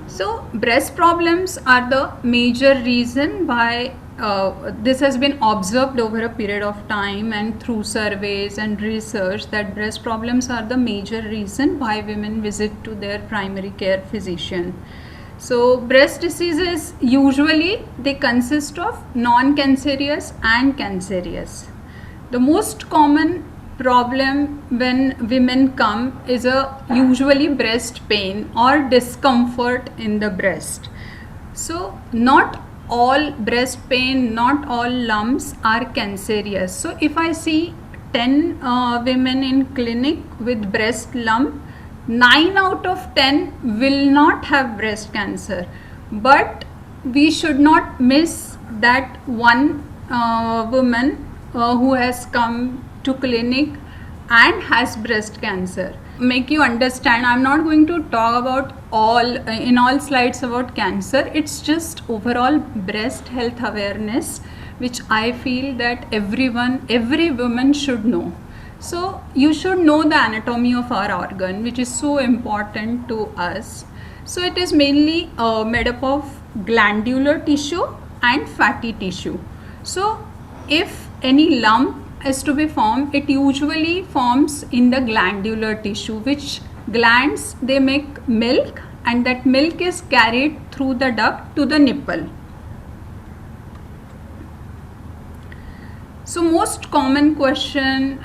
So breast problems are the major reason why this has been observed over a period of time and through surveys and research that breast problems are the major reason why women visit to their primary care physician. So breast diseases usually they consist of non-cancerous and cancerous. The most common problem when women come is a usually breast pain or discomfort in the breast. So not all breast pain, not all lumps are cancerous. So if I see 10 women in clinic with breast lump, 9 out of 10 will not have breast cancer, but we should not miss that one woman who has come to clinic and has breast cancer. Make you understand, I'm not going to talk about in all slides about cancer. It's just overall breast health awareness, which I feel that every woman should know. So you should know the anatomy of our organ, which is so important to us. So it is mainly made up of glandular tissue and fatty tissue. So if any lump is to be formed, it usually forms in the glandular tissue, which glands they make milk, and that milk is carried through the duct to the nipple. So most common question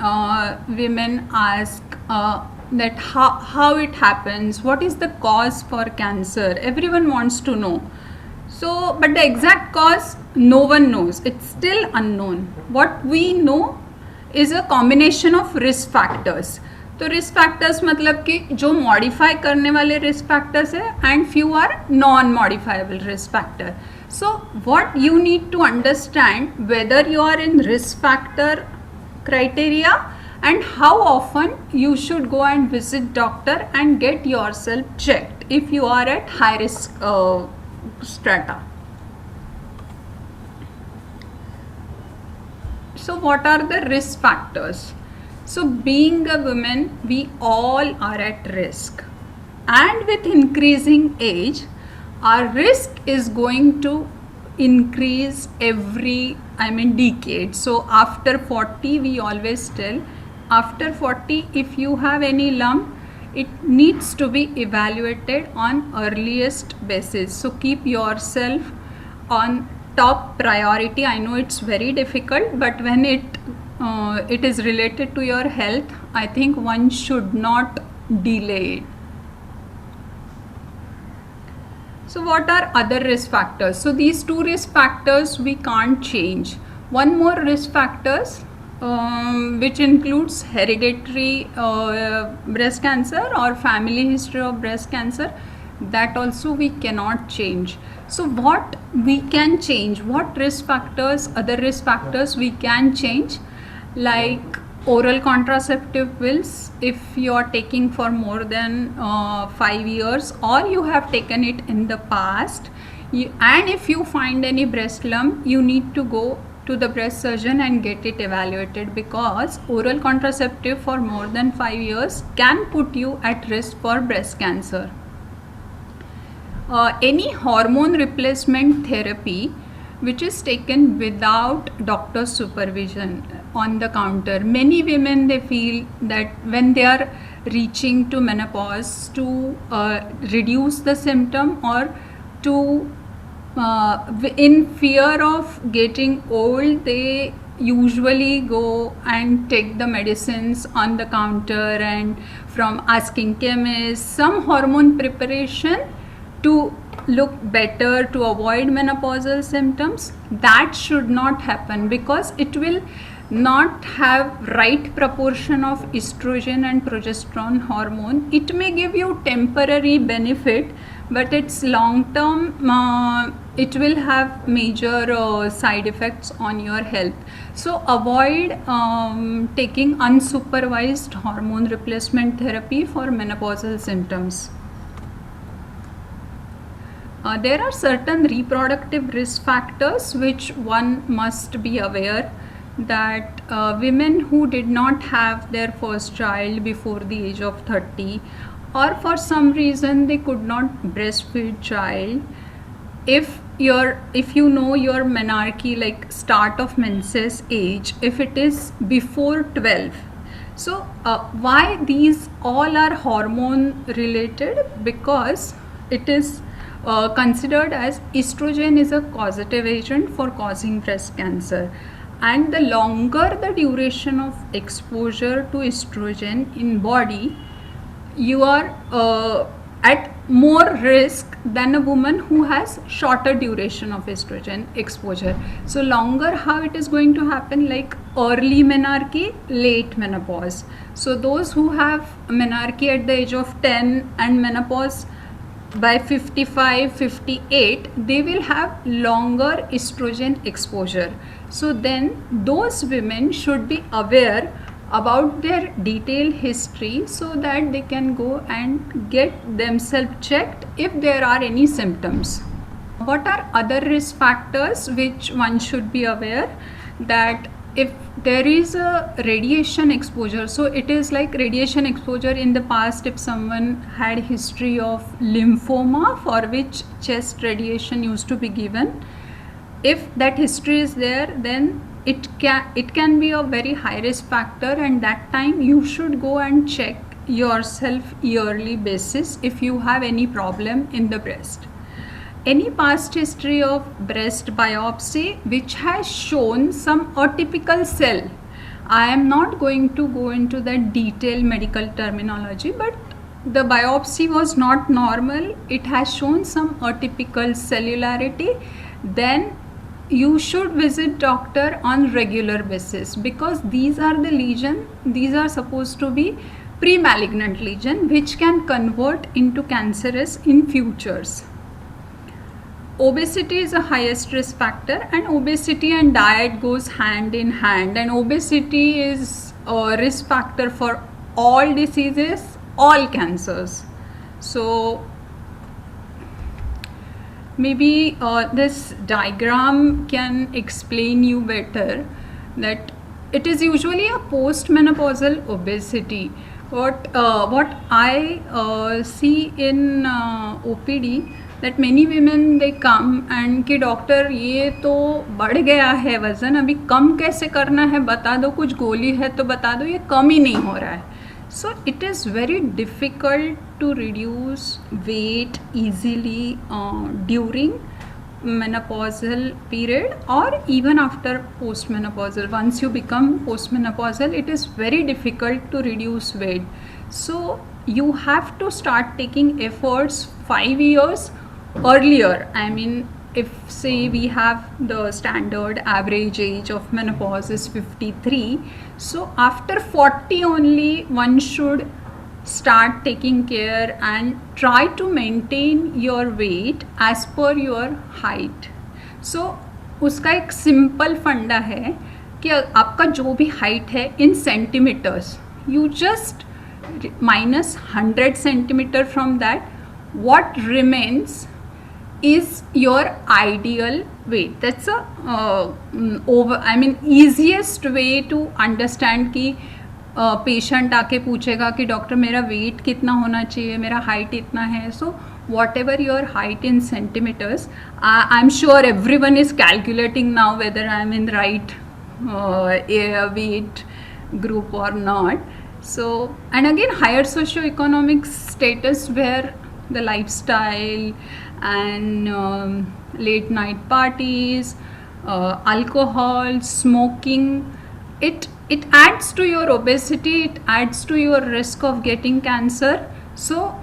women ask that how it happens, what is the cause for cancer? Everyone wants to know. So, but the exact cause no one knows. It's still unknown. What we know is a combination of risk factors. तो risk factors मतलब कि जो modify करने वाले risk factors है and few are non modifiable risk factor. So what you need to understand whether you are in risk factor criteria and how often you should go and visit doctor and get yourself checked if you are at high risk strata. So what are the risk factors? So being a woman, we all are at risk, and with increasing age our risk is going to increase every decade. So after 40, we always tell, after 40 if you have any lump, it needs to be evaluated on earliest basis. So keep yourself on top priority. I know it's very difficult, but when it is related to your health, I think one should not delay it. So what are other risk factors? So these two risk factors we can't change. One more risk factors which includes hereditary breast cancer or family history of breast cancer, that also we cannot change. So what we can change, what risk factors, other risk factors we can change, like oral contraceptive pills if you are taking for more than 5 years or you have taken it in the past, and if you find any breast lump, you need to go to the breast surgeon and get it evaluated, because oral contraceptive for more than 5 years can put you at risk for breast cancer. Any hormone replacement therapy which is taken without doctor's supervision on the counter. Many women, they feel that when they are reaching to menopause, to reduce the symptom or to in fear of getting old, they usually go and take the medicines on the counter and from asking chemists some hormone preparation to look better, to avoid menopausal symptoms. That should not happen, because it will not have right proportion of estrogen and progesterone hormone. It may give you temporary benefit, but it's long term it will have major side effects on your health. So avoid taking unsupervised hormone replacement therapy for menopausal symptoms. There are certain reproductive risk factors which one must be aware. that women who did not have their first child before the age of 30, or for some reason they could not breastfeed child, if you know your menarche, like start of menses age, if it is before 12. So why these all are hormone related? Because it is considered as estrogen is a causative agent for causing breast cancer, and the longer the duration of exposure to estrogen in body, you are at more risk than a woman who has shorter duration of estrogen exposure. So longer, how it is going to happen, like early menarche, late menopause. So those who have menarche at the age of 10 and menopause by 55 58, they will have longer estrogen exposure. So then those women should be aware about their detailed history so that they can go and get themselves checked if there are any symptoms. What are other risk factors which one should be aware? That if there is a radiation exposure, so it is like radiation exposure in the past, if someone had history of lymphoma for which chest radiation used to be given, if that history is there, then it can be a very high risk factor, and that time you should go and check yourself yearly basis if you have any problem in the breast. Any past history of breast biopsy which has shown some atypical cell, I am not going to go into that detailed medical terminology, but the biopsy was not normal, it has shown some atypical cellularity, then you should visit doctor on regular basis, because these are the lesion, these are supposed to be pre-malignant lesion which can convert into cancerous in futures. Obesity is the highest risk factor, and obesity and diet goes hand in hand, and obesity is a risk factor for all diseases, all cancers. So maybe this diagram can explain you better that it is usually a postmenopausal obesity. What I see in OPD, that many women they come and कि doctor ये तो बढ़ गया है वज़न, अभी कम कैसे करना है बता दो, कुछ गोली है तो बता दो, ये कम ही नहीं हो रहा है. So it is very difficult to reduce weight easily during menopausal period or even after postmenopausal. Once you become postmenopausal, it is very difficult to reduce weight. So you have to start taking efforts 5 years earlier. I mean, if say we have the standard average age of menopause is 53, so after 40 only one should start taking care and try to maintain your weight as per your height. So उसका एक simple फंडा है कि आपका जो भी height है in centimetres, you just minus 100 centimeter from that, what remains is your ideal weight. That's a easiest way to understand कि पेशेंट आके पूछेगा कि डॉक्टर मेरा वेट कितना होना चाहिए, मेरा हाइट इतना है. So whatever your height in centimetres, I am sure everyone is calculating now whether I am in right weight group or not. So, and again, higher socio-economic status where the lifestyle and late night parties, alcohol, smoking, it adds to your obesity, it adds to your risk of getting cancer. So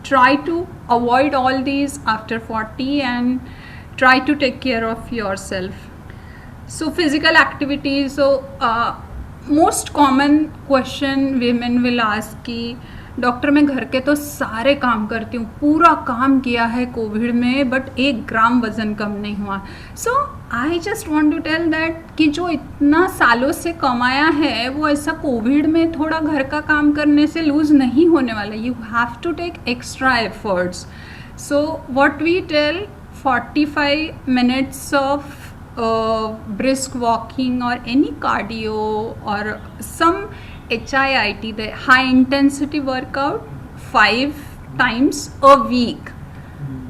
try to avoid all these after 40 and try to take care of yourself. So physical activity, so most common question women will ask कि doctor मैं घर के तो सारे काम करती हूँ, पूरा काम किया है कोविड में बट 1 ग्राम वज़न कम नहीं हुआ. So I just want to tell that कि जो इतना सालों से कमाया है वो ऐसा कोविड में थोड़ा घर का काम करने से लूज़ नहीं होने वाला. You have to take extra efforts. So what we tell, 45 minutes of brisk walking or any cardio or some HIIT, the high intensity workout, 5 times a week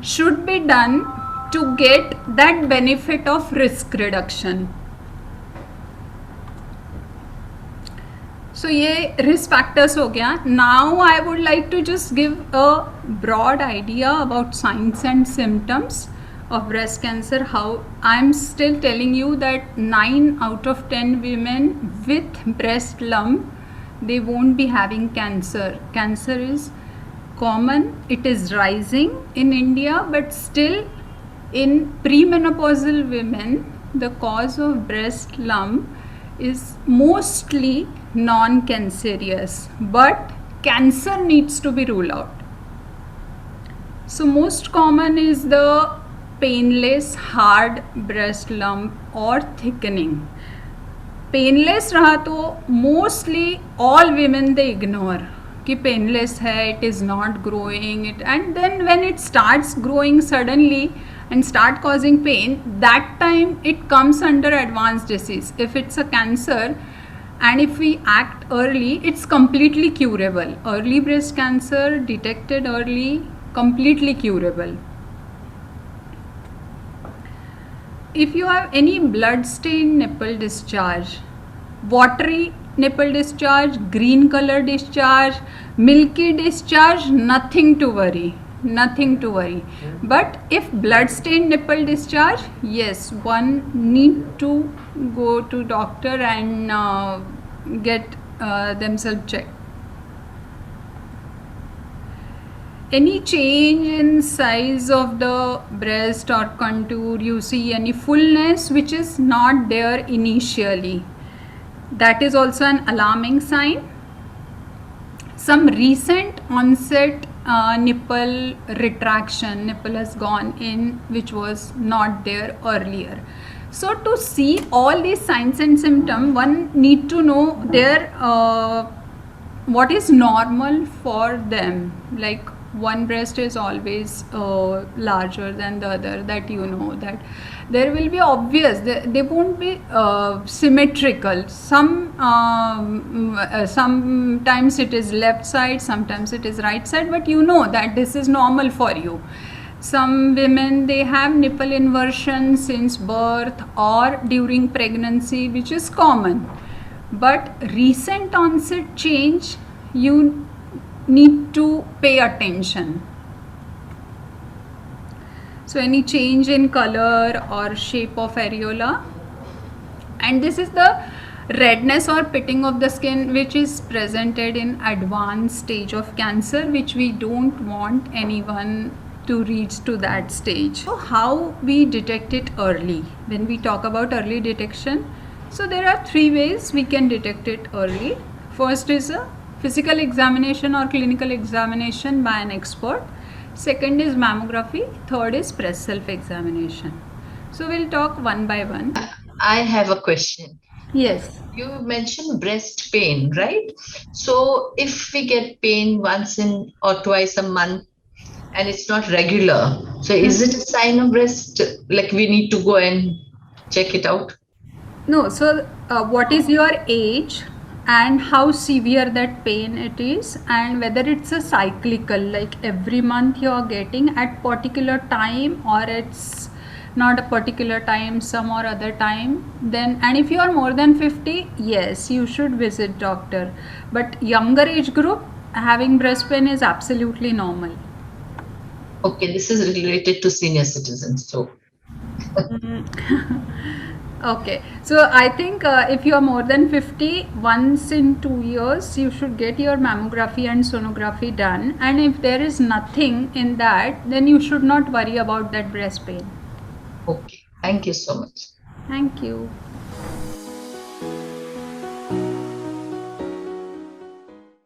should be done to get that benefit of risk reduction. So ये risk factors हो गया. Now I would like to just give a broad idea about signs and symptoms of breast cancer. How I'm still telling you that 9 out of 10 women with breast lump, they won't be having cancer. Cancer is common, it is rising in India, but still in premenopausal women, the cause of breast lump is mostly non-cancerous, but cancer needs to be ruled out. So most common is the painless hard breast lump or thickening. Painless रहा तो mostly all women they ignore कि painless है, it is not growing, it, and then when it starts growing suddenly and start causing pain, that time it comes under advanced disease. If it's a cancer and if we act early, it's completely curable. Early breast cancer detected early, completely curable. If you have any blood stain nipple discharge, watery nipple discharge, green color discharge, milky discharge, nothing to worry. Nothing to worry. But if blood stain nipple discharge, yes, one need to go to doctor and get themselves checked. Any change in size of the breast or contour, you see any fullness which is not there initially, that is also an alarming sign. Some recent onset nipple retraction, nipple has gone in which was not there earlier. So to see all these signs and symptoms, one need to know their what is normal for them. Like one breast is always larger than the other, that you know, that there will be obvious, they won't be symmetrical. Sometimes it is left side, sometimes it is right side, but you know that this is normal for you. Some women, they have nipple inversion since birth or during pregnancy, which is common, but recent onset change, you need to pay attention. So any change in color or shape of areola, and this is the redness or pitting of the skin which is presented in advanced stage of cancer, which we don't want anyone to reach to that stage. So how we detect it early? When we talk about early detection, so there are 3 ways we can detect it early. First is a physical examination or clinical examination by an expert. Second is mammography. Third is breast self-examination. So we'll talk one by one. I have a question. Yes. You mentioned breast pain, right? So if we get pain once in or twice a month and it's not regular, so is it a sign of breast, like we need to go and check it out? No, so what is your age and how severe that pain it is, and whether it's a cyclical, like every month you are getting at particular time, or it's not a particular time, some or other time, then, and if you are more than 50, yes, you should visit doctor. But younger age group having breast pain is absolutely normal. Okay, this is related to senior citizens, so Okay, so I think if you are more than 50, once in 2 years, you should get your mammography and sonography done. And if there is nothing in that, then you should not worry about that breast pain. okay. Thank you so much. Thank you.